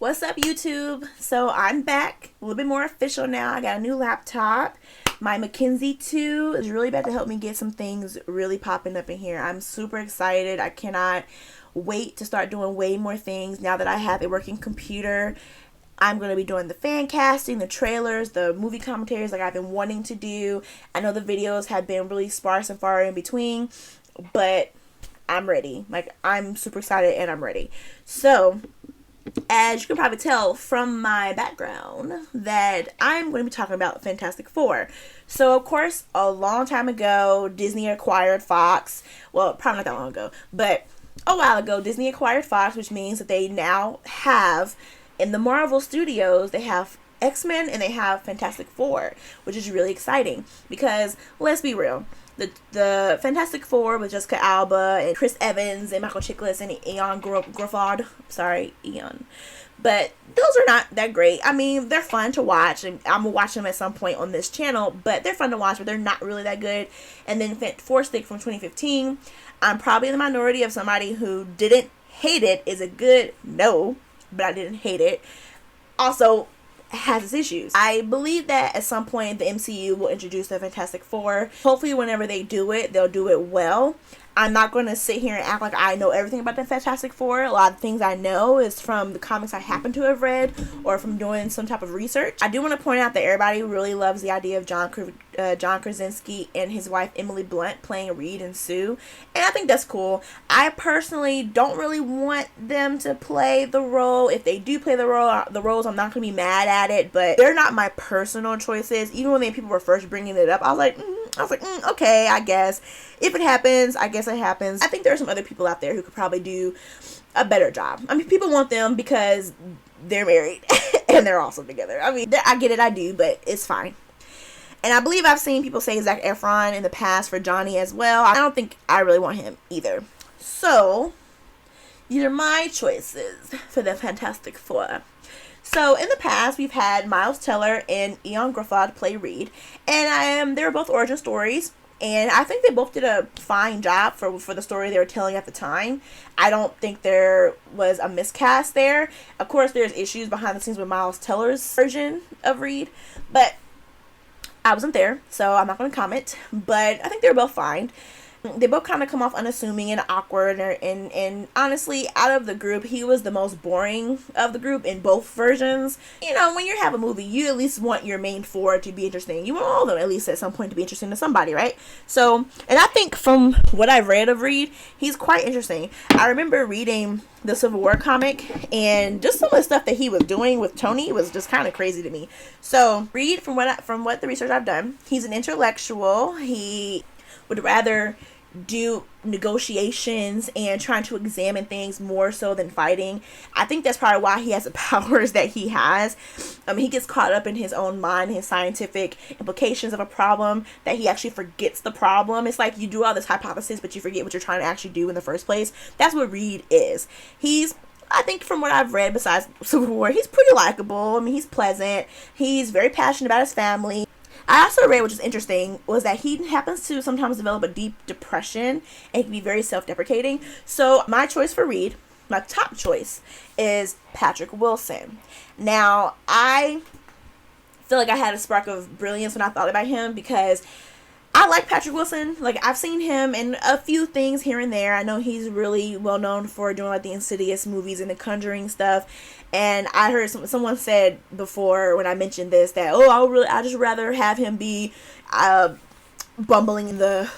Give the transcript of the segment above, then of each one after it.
What's up, YouTube? So I'm back, a little bit more official now. I got a new laptop. My Mackenzie 2 is really about to help me get some things really popping up in here. I'm super excited. I cannot wait to start doing way more things now that I have a working computer. I'm going to be doing the fan casting, the trailers, the movie commentaries like I've been wanting to do. I know the videos have been really sparse and far in between, but I'm ready. Like, I'm super excited and I'm ready. So, as you can probably tell from my background, that I'm going to be talking about Fantastic Four. So, of course, a long time ago, Disney acquired Fox. Well, probably not that long ago, but a while ago, Disney acquired Fox, which means that they now have, in the Marvel Studios, they have X-Men and they have Fantastic Four, which is really exciting because, let's be real, the Fantastic Four with Jessica Alba and Chris Evans and Michael Chiklis and Eon Gruffudd. Sorry, Eon. But those are not that great. I mean, they're fun to watch, and I'm going to watch them at some point on this channel, but they're fun to watch, but they're not really that good. And then Four Stick from 2015, I'm probably in the minority of somebody who didn't hate it. Is a good no, but I didn't hate it. Also, has its issues. I believe that at some point the MCU will introduce the Fantastic Four. Hopefully whenever they do it, they'll do it well. I'm not going to sit here and act like I know everything about the Fantastic Four. A lot of things I know is from the comics I happen to have read or from doing some type of research. I do want to point out that everybody really loves the idea of John Krasinski and his wife Emily Blunt playing Reed and Sue, and I think that's cool. I personally don't really want them to play the role. If they do play the roles, I'm not going to be mad at it, but they're not my personal choices. Even when people were first bringing it up, I was like, okay, I guess. If it happens, I guess it happens. I think there are some other people out there who could probably do a better job. I mean, people want them because they're married and they're also together. I mean, I get it, I do, but it's fine. And I believe I've seen people say Zac Efron in the past for Johnny as well. I don't think I really want him either. So, these are my choices for the Fantastic Four. So, in the past, we've had Miles Teller and Eon Gruffudd play Reed. And they were both origin stories. And I think they both did a fine job for the story they were telling at the time. I don't think there was a miscast there. Of course, there's issues behind the scenes with Miles Teller's version of Reed. But I wasn't there, so I'm not going to comment. But I think they were both fine. They both kind of come off unassuming and awkward, and honestly, out of the group, he was the most boring of the group in both versions. You know, when you have a movie, you at least want your main four to be interesting. You want all of them, at least at some point, to be interesting to somebody, right? So, and I think from what I've read of Reed, he's quite interesting. I remember reading the Civil War comic, and just some of the stuff that he was doing with Tony was just kind of crazy to me. So, Reed, from what the research I've done, he's an intellectual. He would rather do negotiations and trying to examine things more so than fighting. I think that's probably why he has the powers that he has. He gets caught up in his own mind, his scientific implications of a problem, that he actually forgets the problem. It's like you do all this hypothesis, but you forget what you're trying to actually do in the first place. That's what Reed is. I think from what I've read besides Civil War, he's pretty likable. I mean, he's pleasant. He's very passionate about his family. I also read, which is interesting, was that he happens to sometimes develop a deep depression and can be very self-deprecating. So my choice for Reed, my top choice, is Patrick Wilson. Now, I feel like I had a spark of brilliance when I thought about him because I like Patrick Wilson. Like, I've seen him in a few things here and there. I know he's really well known for doing like the Insidious movies and the Conjuring stuff. And I heard someone said before when I mentioned this that, I just rather have him be bumbling in the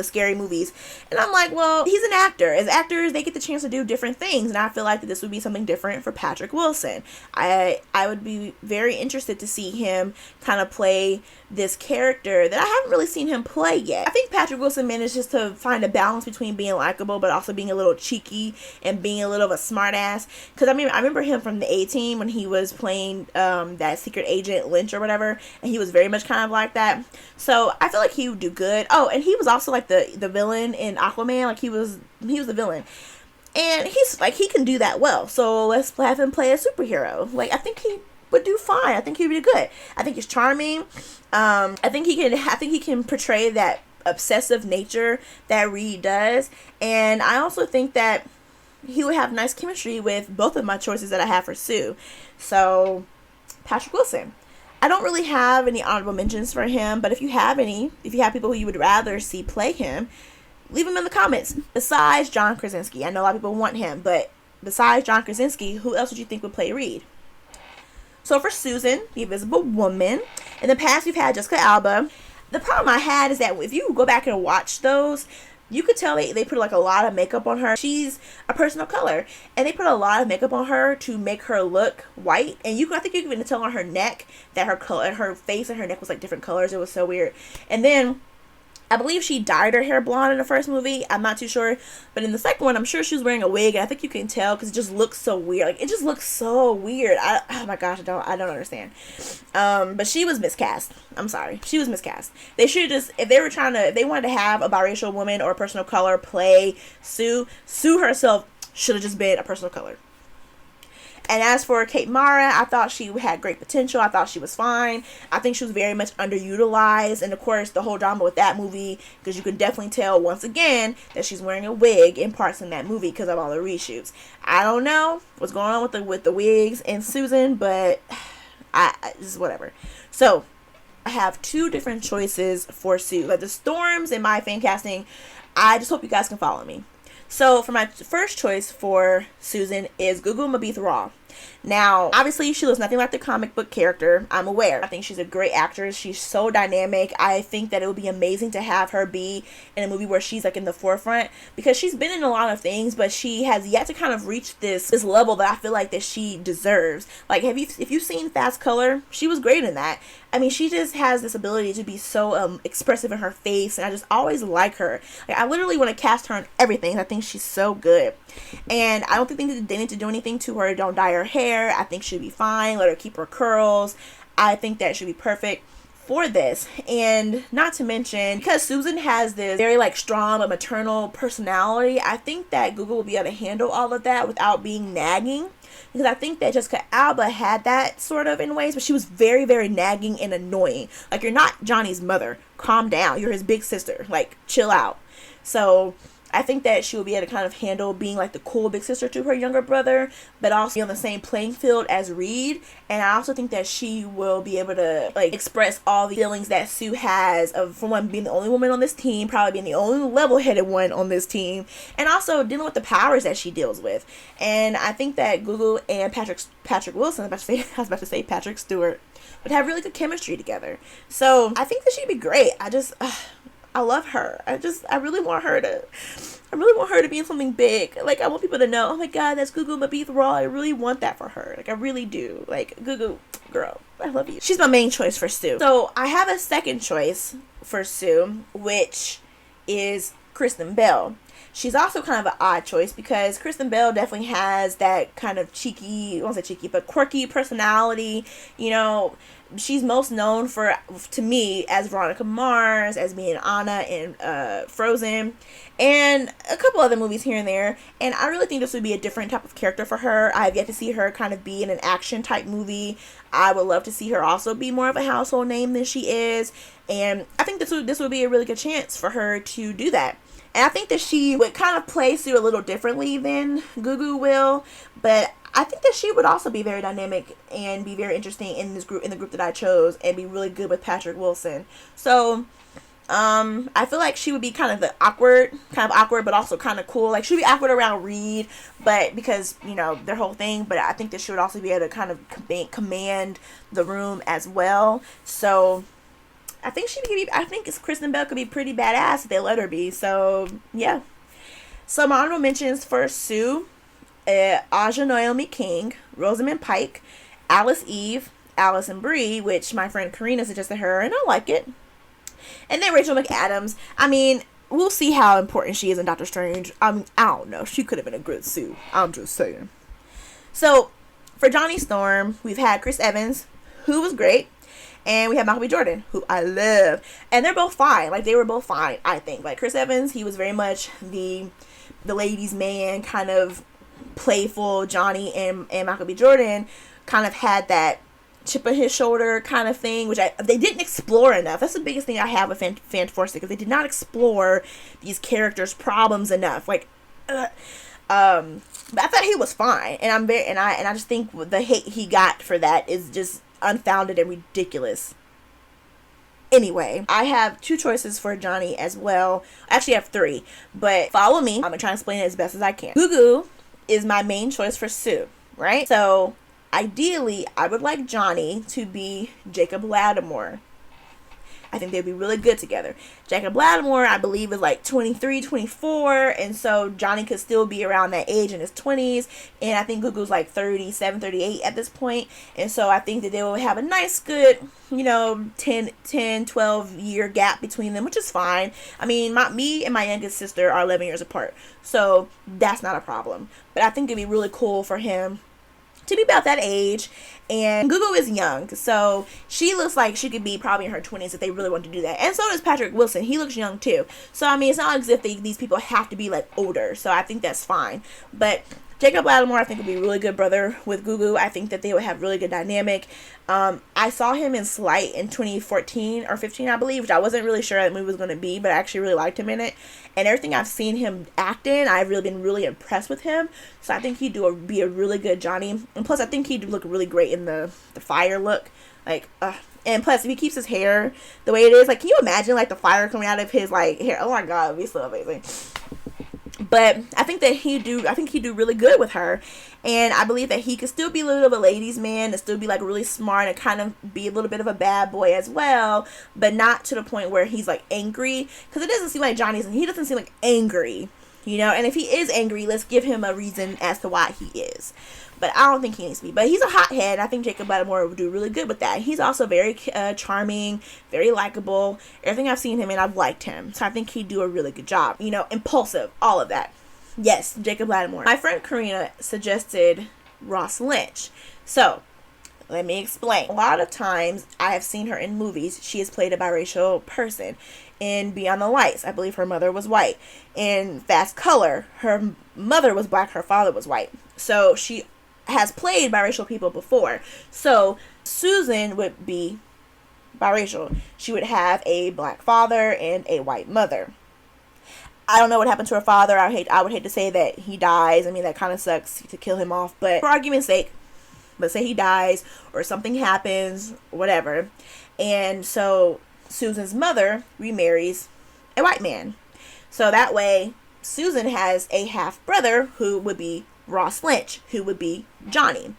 scary movies. And I'm like, well, he's an actor. As actors, they get the chance to do different things, and I feel like that this would be something different for Patrick Wilson. I would be very interested to see him kind of play this character that I haven't really seen him play yet. I think Patrick Wilson manages to find a balance between being likable but also being a little cheeky and being a little of a smart ass. Because I remember him from the A-Team when he was playing that secret agent Lynch or whatever, and he was very much kind of like that. So I feel like he would do good. Oh, and he was also like the villain in Aquaman. Like he was the villain. And he's like, he can do that well. So let's have him play a superhero. Like, I think he would do fine. I think he'd be good. I think he's charming. I think he can portray that obsessive nature that Reed does. And I also think that he would have nice chemistry with both of my choices that I have for Sue. So, Patrick Wilson. I don't really have any honorable mentions for him, but if you have people who you would rather see play him, leave them in the comments. Besides John Krasinski. I know a lot of people want him, but besides John Krasinski, who else would you think would play Reed? So for Susan, the Invisible Woman, in the past we've had Jessica Alba. The problem I had is that if you go back and watch those, you could tell they put like a lot of makeup on her. She's a person of color, and they put a lot of makeup on her to make her look white. And I think you can even tell on her neck that her face and her neck was like different colors. It was so weird. And then I believe she dyed her hair blonde in the first movie. I'm not too sure. But in the second one, I'm sure she was wearing a wig. And I think you can tell because it just looks so weird. Like, it just looks so weird. Oh my gosh, I don't understand. But she was miscast. I'm sorry. She was miscast. They should just, if they wanted to have a biracial woman or a person of color play Sue herself should have just been a person of color. And as for Kate Mara, I thought she had great potential. I thought she was fine. I think she was very much underutilized. And of course, the whole drama with that movie, because you can definitely tell once again that she's wearing a wig in parts in that movie because of all the reshoots. I don't know what's going on with the wigs and Susan, but just whatever. So I have two different choices for Sue. Like the storms in my fan casting, I just hope you guys can follow me. So for my first choice for Susan is Gugu Mabith Raw. Now, obviously, she looks nothing like the comic book character. I'm aware. I think she's a great actress. She's so dynamic. I think that it would be amazing to have her be in a movie where she's like in the forefront, because she's been in a lot of things, but she has yet to kind of reach this level that I feel like that she deserves. Like, if you've seen Fast Color, she was great in that. I mean, she just has this ability to be so expressive in her face, and I just always like her. Like, I literally want to cast her in everything. I think she's so good. And I don't think they need to do anything to her. Don't dye her hair. I think she'll be fine. Let her keep her curls. I think that should be perfect for this. And not to mention, because Susan has this very like strong but maternal personality, I think that Google will be able to handle all of that without being nagging. Because I think that Jessica Alba had that sort of in ways, but she was very, very nagging and annoying. Like, you're not Johnny's mother. Calm down. You're his big sister. Like, chill out. So I think that she will be able to kind of handle being like the cool big sister to her younger brother, but also be on the same playing field as Reed. And I also think that she will be able to like express all the feelings that Sue has of, for one, being the only woman on this team, probably being the only level-headed one on this team, and also dealing with the powers that she deals with. And I think that Gugu and Patrick Wilson, I was about to say Patrick Stewart, would have really good chemistry together. So I think that she'd be great. I love her. I really want her to be in something big. Like, I want people to know, oh my god, that's Gugu Mabith Raw. I really want that for her. Like, I really do. Like, Gugu, girl, I love you. She's my main choice for Sue. So I have a second choice for Sue, which is Kristen Bell. She's also kind of an odd choice because Kristen Bell definitely has that kind of cheeky, I won't say cheeky, but quirky personality. You know, she's most known to me, as Veronica Mars, as being Anna in Frozen, and a couple other movies here and there. And I really think this would be a different type of character for her. I have yet to see her kind of be in an action type movie. I would love to see her also be more of a household name than she is. And I think this would be a really good chance for her to do that. And I think that she would kind of play Sue a little differently than Gugu will, but I think that she would also be very dynamic and be very interesting in the group that I chose, and be really good with Patrick Wilson. So, I feel like she would be kind of awkward, but also kind of cool. Like, she would be awkward around Reed, but because, you know, their whole thing, but I think that she would also be able to kind of command the room as well. So I think Kristen Bell could be pretty badass if they let her be. So, yeah. So, my honorable mentions for Sue, Aja Naomi King, Rosamund Pike, Alice Eve, Allison Brie, which my friend Karina suggested her, and I like it. And then Rachel McAdams. I mean, we'll see how important she is in Doctor Strange. I don't know. She could have been a good Sue. I'm just saying. So, for Johnny Storm, we've had Chris Evans, who was great. And we have Michael B. Jordan, who I love. And they're both fine. Like, they were both fine, I think. Like, Chris Evans, he was very much the ladies' man, kind of playful. Johnny and Michael B. Jordan kind of had that chip on his shoulder kind of thing, which they didn't explore enough. That's the biggest thing I have with Fantastic, because they did not explore these characters' problems enough. Like, But I thought he was fine, and I just think the hate he got for that is just unfounded and ridiculous. Anyway, I have 2 choices for Johnny as well. Actually, I have 3, but follow me. I'm gonna try and explain it as best as I can. Gugu is my main choice for Sue, right? So ideally, I would like Johnny to be Jacob Lattimore. I think they'd be really good together. Jacob Lattimore, I believe, is like 23, 24, and so Johnny could still be around that age in his 20s, and I think Gugu's like 37, 38 at this point, and so I think that they will have a nice, good, 10, 12 year gap between them, which is fine. I mean, me and my youngest sister are 11 years apart, so that's not a problem, but I think it'd be really cool for him to be about that age. And Gugu is young, so she looks like she could be probably in her 20s if they really want to do that. And so does Patrick Wilson. He looks young too. So I mean, it's not as if these people have to be like older, so I think that's fine. But Jacob Lattimore, I think, would be a really good brother with Gugu. I think that they would have really good dynamic. I saw him in Slight in 2014 or 15, I believe, which I wasn't really sure that movie was going to be, but I actually really liked him in it. And everything I've seen him act in, I've really been really impressed with him. So I think he'd be a really good Johnny. And plus, I think he'd look really great in the fire look. And plus, if he keeps his hair the way it is, like, can you imagine, like, the fire coming out of his, like, hair? Oh my god, it'd be so amazing. But I think that he'd do really good with her. And I believe that he could still be a little bit of a ladies' man and still be like really smart and kind of be a little bit of a bad boy as well, but not to the point where he's like angry, because it doesn't seem like he doesn't seem like angry, and if he is angry, let's give him a reason as to why he is. But I don't think he needs to be. But he's a hothead. I think Jacob Lattimore would do really good with that. He's also very charming, very likable. Everything I've seen him in, I've liked him. So I think he'd do a really good job. Impulsive, all of that. Yes, Jacob Lattimore. My friend Karina suggested Ross Lynch. So, let me explain. A lot of times, I have seen her in movies. She has played a biracial person. In Beyond the Lights, I believe her mother was white. In Fast Color, her mother was black, her father was white. So, she has played biracial people before. So Susan would be biracial. She would have a black father and a white mother. I don't know what happened to her father. I would hate to say that he dies. I mean, that kind of sucks to kill him off, but for argument's sake, let's say he dies or something happens, whatever. And so Susan's mother remarries a white man. So that way Susan has a half brother who would be Ross Lynch, who would be Johnny.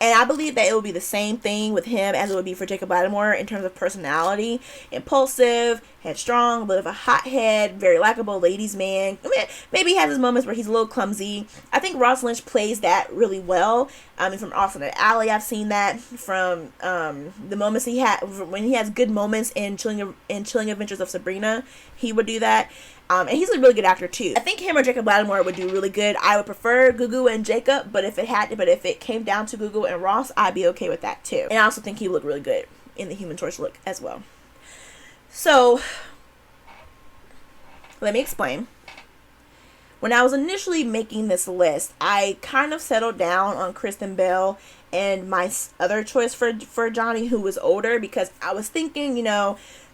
And I believe that it will be the same thing with him as it would be for Jacob Lattimore in terms of personality. Impulsive, headstrong, a bit of a hothead, very likable ladies' man. I mean, maybe he has his moments where he's a little clumsy. I think Ross Lynch plays that really well. From Alternate Alley, I've seen that. From the moments he had, when he has good moments in Chilling Adventures of Sabrina, he would do that. And he's a really good actor too. I think him or Jacob Lattimore would do really good. I would prefer Gugu and Jacob, but if it came down to Gugu and Ross, I'd be okay with that too. And I also think he would look really good in the Human Torch look as well. So, let me explain. When I was initially making this list, I kind of settled down on Kristen Bell and my other choice for Johnny, who was older, because I was thinking,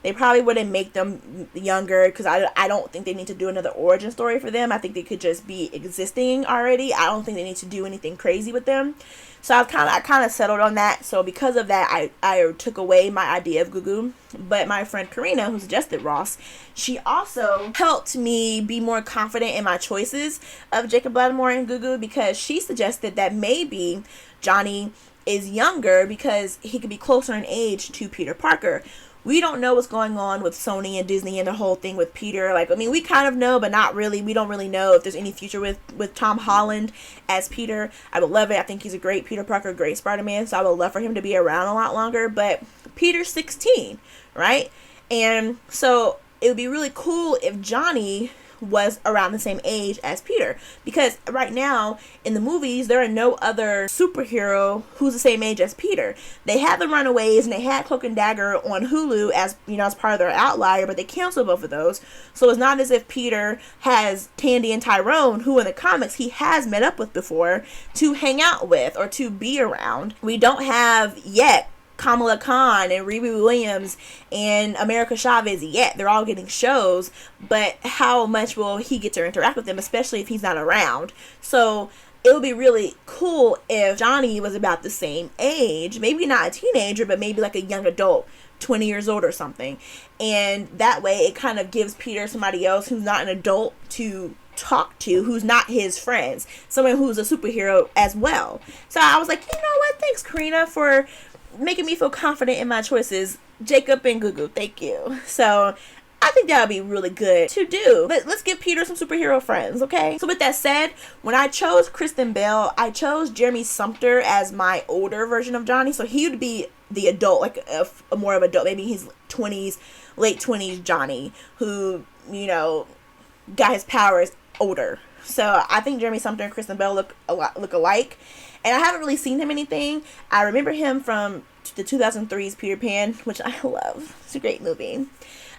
they probably wouldn't make them younger, because I don't think they need to do another origin story for them. I think they could just be existing already. I don't think they need to do anything crazy with them. So I kind of settled on that. So because of that, I took away my idea of Gugu. But my friend Karina, who suggested Ross, she also helped me be more confident in my choices of Jacob Lattimore and Gugu, because she suggested that maybe Johnny is younger because he could be closer in age to Peter Parker. We don't know what's going on with Sony and Disney and the whole thing with Peter. We kind of know, but not really. We don't really know if there's any future with Tom Holland as Peter. I would love it. I think he's a great Peter Parker, great Spider-Man, so I would love for him to be around a lot longer. But Peter's 16, right? And so it would be really cool if Johnny was around the same age as Peter, because right now in the movies there are no other superhero who's the same age as Peter. They had The Runaways and they had Cloak and Dagger on Hulu as as part of their Outlier, but they canceled both of those. So it's not as if Peter has Tandy and Tyrone, who in the comics he has met up with before, to hang out with or to be around. We don't have yet Kamala Khan and Riri Williams and America Chavez. Yeah, they're all getting shows, but how much will he get to interact with them, especially if he's not around? So it would be really cool if Johnny was about the same age, maybe not a teenager, but maybe like a young adult, 20 years old or something. And that way it kind of gives Peter somebody else who's not an adult to talk to, who's not his friends, someone who's a superhero as well. So I was like, you know what, thanks Karina for making me feel confident in my choices. Jacob and Gugu, thank you. So I think that would be really good to do. Let's give Peter some superhero friends, okay? So with that said, when I chose Kristen Bell, I chose Jeremy Sumpter as my older version of Johnny. So he would be the adult, like a more of adult, maybe his 20s, late 20s Johnny, who, you know, got his powers older. So I think Jeremy Sumpter and Kristen Bell look alike. And I haven't really seen him anything. I remember him from the 2003's Peter Pan, which I love. It's a great movie.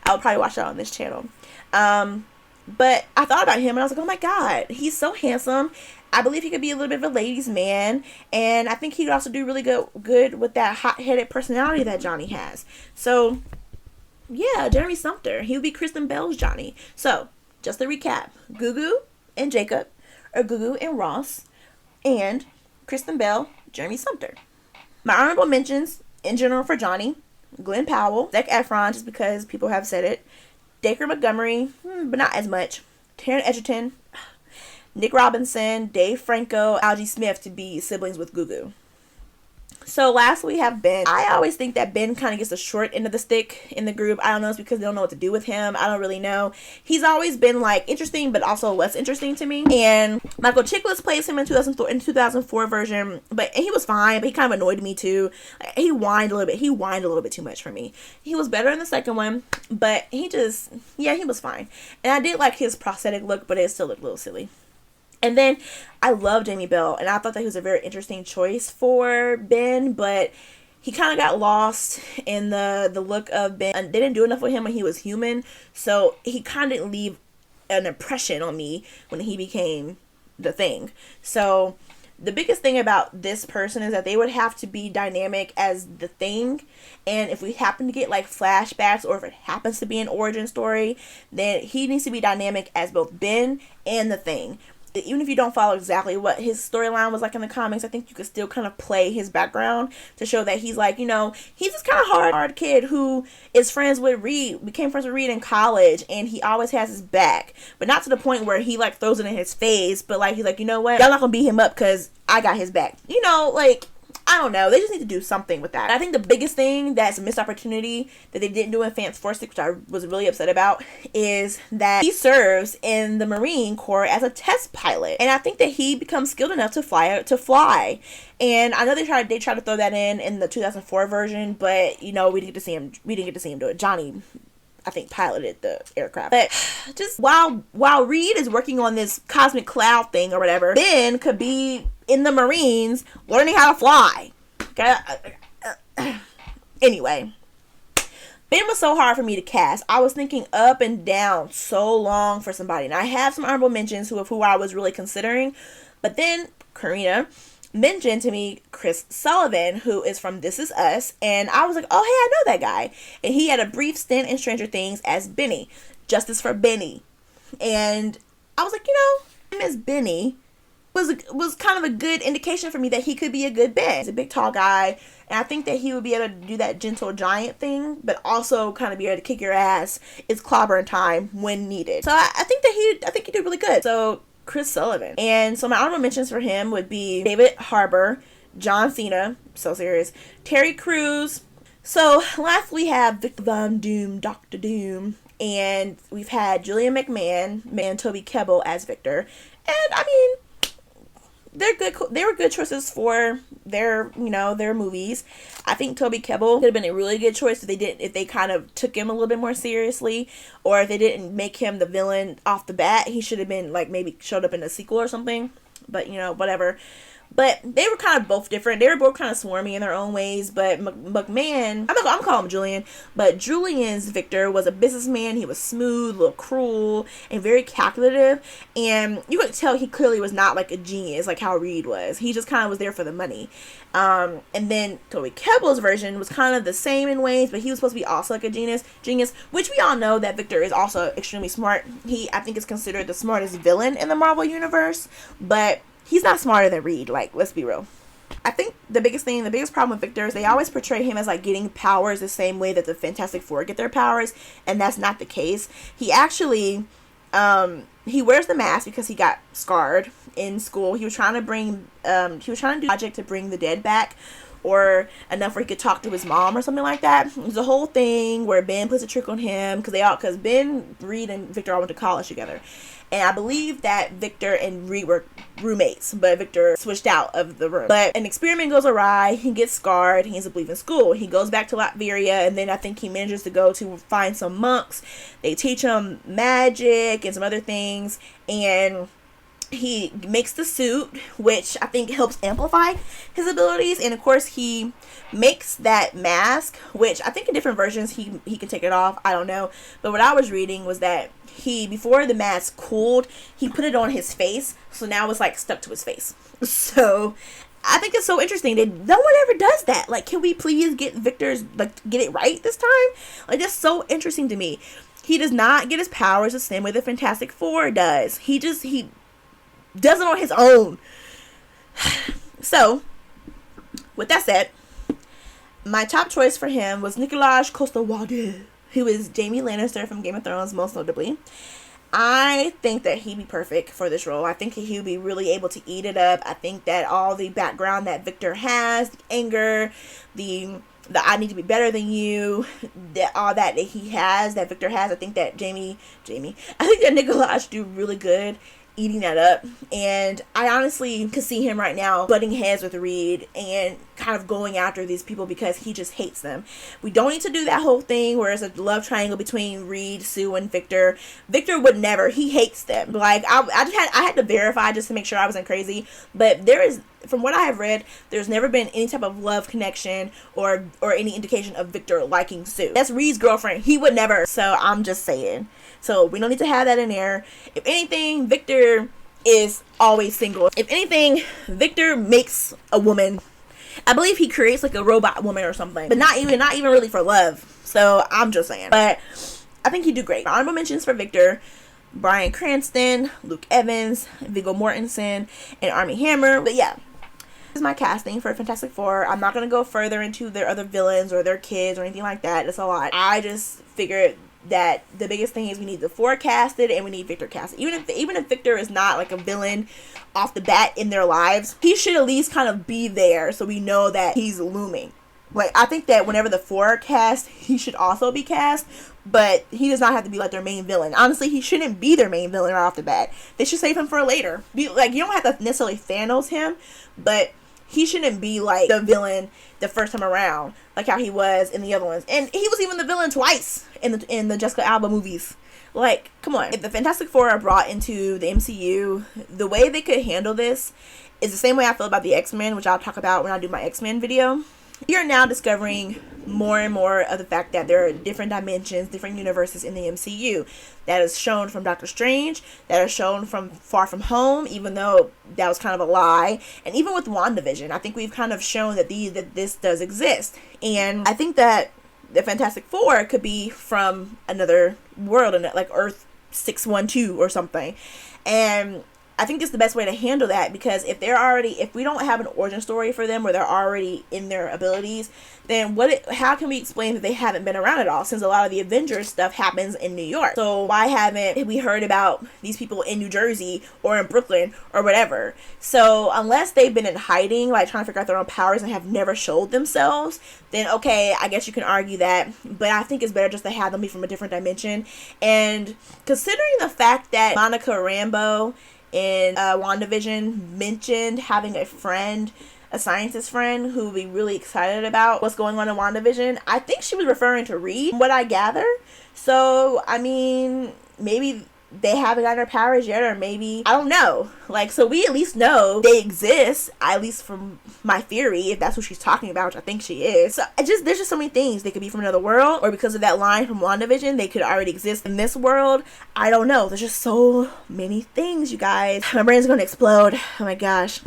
I'll probably watch that on this channel. But I thought about him and I was like, oh my God, he's so handsome. I believe he could be a little bit of a ladies' man. And I think he could also do really good with that hot-headed personality that Johnny has. So, yeah, Jeremy Sumpter. He would be Kristen Bell's Johnny. So, just to recap, Gugu and Jacob, or Gugu and Ross, and Kristen Bell, Jeremy Sumpter. My honorable mentions in general for Johnny: Glenn Powell, Zac Efron, just because people have said it, Dacre Montgomery, but not as much, Taron Egerton, Nick Robinson, Dave Franco, Algie Smith to be siblings with Gugu. So last we have Ben. I always think that Ben kind of gets the short end of the stick in the group. I don't know, it's because they don't know what to do with him. I don't really know. He's always been like interesting, but also less interesting to me. And Michael Chiklis plays him in 2004 version, and he was fine, but he kind of annoyed me too. Like, he whined a little bit. He whined a little bit too much for me. He was better in the second one, but he was fine. And I did like his prosthetic look, but it still looked a little silly. And then I love Jamie Bell, and I thought that he was a very interesting choice for Ben, but he kind of got lost in the look of Ben. And they didn't do enough with him when he was human, so he kind of didn't leave an impression on me when he became the Thing. So the biggest thing about this person is that they would have to be dynamic as the Thing, and if we happen to get like flashbacks or if it happens to be an origin story, then he needs to be dynamic as both Ben and the Thing. Even if you don't follow exactly what his storyline was like in the comics, I think you could still kind of play his background to show that he's like, you know, he's this kind of hard kid who is friends with Reed, became friends with Reed in college, and he always has his back, but not to the point where he like throws it in his face, but like he's like, you know what, y'all not gonna beat him up because I got his back, you know, like, I don't know. They just need to do something with that. I think the biggest thing that's a missed opportunity that they didn't do in Fantastic Four 6, which I was really upset about, is that he serves in the Marine Corps as a test pilot. And I think that he becomes skilled enough to fly. And I know they tried to throw that in the 2004 version, but you know, we didn't get to see him do it. Johnny, I think, piloted the aircraft. But just while Reed is working on this cosmic cloud thing or whatever, Ben could be in the Marines learning how to fly. Anyway, Ben was so hard for me to cast. I was thinking up and down so long for somebody. And I have some honorable mentions who I was really considering. But then Karina mentioned to me Chris Sullivan, who is from This Is Us, and I was like, oh hey, I know that guy. And he had a brief stint in Stranger Things as Benny, Justice for Benny. And I was like, you know, him as Benny was kind of a good indication for me that he could be a good Ben. He's a big tall guy, and I think that he would be able to do that gentle giant thing, but also kind of be able to kick your ass. It's clobbering time when needed. So I think he did really good. So Chris Sullivan. And so my honorable mentions for him would be David Harbour, John Cena, so serious, Terry Crews. So last we have Victor Von Doom, Dr. Doom, and we've had Julian McMahon and Toby Kebbell as Victor. And I mean, they're good. They were good choices for their movies. I think Toby Kebbell could have been a really good choice if they kind of took him a little bit more seriously, or if they didn't make him the villain off the bat. He should have been like maybe showed up in a sequel or something. But you know, whatever. But they were kind of both different. They were both kind of swarmy in their own ways. But McMahon, I'm gonna call him Julian. But Julian's Victor was a businessman. He was smooth, a little cruel, and very calculative. And you could tell he clearly was not like a genius, like how Reed was. He just kind of was there for the money. And then Toby Kebbell's version was kind of the same in ways, but he was supposed to be also like a genius, which we all know that Victor is also extremely smart. He, I think, is considered the smartest villain in the Marvel Universe, but he's not smarter than Reed, like, let's be real. I think the biggest problem with Victor is they always portray him as, like, getting powers the same way that the Fantastic Four get their powers, and that's not the case. He actually, he wears the mask because he got scarred in school. He was trying to do a project to bring the dead back, or enough where he could talk to his mom or something like that. It was a whole thing where Ben plays a trick on him, because Ben, Reed, and Victor all went to college together. And I believe that Victor and Reed were roommates, but Victor switched out of the room. But an experiment goes awry, he gets scarred, he ends up leaving school. He goes back to Latveria, and then I think he manages to go to find some monks. They teach him magic and some other things, and he makes the suit, which I think helps amplify his abilities. And of course he makes that mask, which I think in different versions he can take it off, I don't know. But what I was reading was that before the mask cooled, he put it on his face, so now it's like stuck to his face. So I think it's so interesting that no one ever does that. Like, can we please get Victor's, like, get it right this time? Like, that's so interesting to me. He does not get his powers the same way the Fantastic Four does. He does it on his own. So, with that said, my top choice for him was Nikolaj Coster-Waldau, who is Jaime Lannister from Game of Thrones, most notably. I think that he'd be perfect for this role. I think he would be really able to eat it up. I think that all the background that Victor has, the anger, the I need to be better than you, all that he has, that Victor has, I think that I think that Nikolaj do really good eating that up. And I honestly could see him right now butting heads with Reed and kind of going after these people because he just hates them. We don't need to do that whole thing where it's a love triangle between Reed, Sue, and Victor. Victor would never. He hates them. Like, I had to verify just to make sure I wasn't crazy, but there is, from what I have read, there's never been any type of love connection or any indication of Victor liking Sue. That's Reed's girlfriend. He would never. So I'm just saying. So we don't need to have that in there. If anything, Victor is always single. If anything, Victor makes a woman. I believe he creates like a robot woman or something, but not even really for love. So I'm just saying. But I think he'd do great. Honorable mentions for Victor: Bryan Cranston, Luke Evans, Viggo Mortensen, and Armie Hammer. But yeah, this is my casting for Fantastic Four. I'm not going to go further into their other villains or their kids or anything like that. It's a lot. I just figured that the biggest thing is we need the four casted and we need Victor casted. Even if Victor is not like a villain off the bat in their lives, he should at least kind of be there so we know that he's looming. Like, I think that whenever the four are cast, he should also be cast, but he does not have to be like their main villain. Honestly, he shouldn't be their main villain right off the bat. They should save him for later. You don't have to necessarily Thanos him, but he shouldn't be like the villain the first time around, like how he was in the other ones. And he was even the villain twice in the Jessica Alba movies. Like, come on. If the Fantastic Four are brought into the MCU, the way they could handle this is the same way I feel about the X-Men, which I'll talk about when I do my X-Men video. We are now discovering more and more of the fact that there are different dimensions, different universes in the MCU. That is shown from Doctor Strange, that is shown from Far From Home, even though that was kind of a lie. And even with WandaVision, I think we've kind of shown that this does exist. And I think that the Fantastic Four could be from another world, like Earth 612 or something. And I think it's the best way to handle that, because if we don't have an origin story for them where they're already in their abilities, then how can we explain that they haven't been around at all, since a lot of the Avengers stuff happens in New York? So why haven't we heard about these people in New Jersey or in Brooklyn or whatever? So unless they've been in hiding, like trying to figure out their own powers and have never showed themselves, then okay, I guess you can argue that. But I think it's better just to have them be from a different dimension. And considering the fact that Monica Rambeau in WandaVision mentioned having a scientist friend who would be really excited about what's going on in WandaVision, I think she was referring to Reed, from what I gather. So, I mean, maybe they haven't gotten their powers yet, or maybe, I don't know. Like, so we at least know they exist, at least from my theory, if that's what she's talking about, which I think she is. So there's just so many things. They could be from another world, or because of that line from WandaVision, they could already exist in this world. I don't know. There's just so many things, you guys. My brain's gonna explode. Oh my gosh.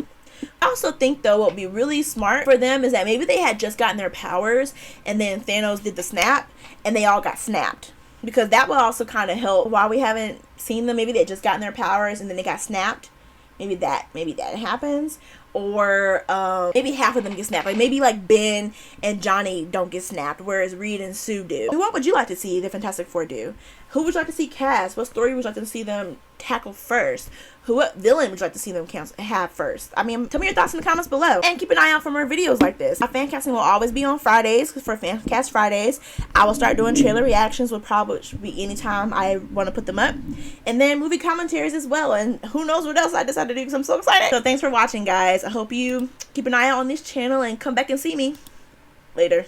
I also think, though, what would be really smart for them is that maybe they had just gotten their powers, and then Thanos did the snap, and they all got snapped. Because that will also kind of help. While we haven't seen them, maybe they just gotten their powers, and then they got snapped. Maybe that happens. Or maybe half of them get snapped. Like, maybe like Ben and Johnny don't get snapped, whereas Reed and Sue do. What would you like to see the Fantastic Four do? Who would you like to see cast? What story would you like to see them tackle first? What villain would you like to see them have first? I mean, tell me your thoughts in the comments below. And keep an eye out for more videos like this. My fan casting will always be on Fridays, because for FanCast Fridays, I will start doing trailer reactions, will probably be anytime I want to put them up. And then movie commentaries as well. And who knows what else I decide to do, because I'm so excited. So thanks for watching, guys. I hope you keep an eye out on this channel and come back and see me later.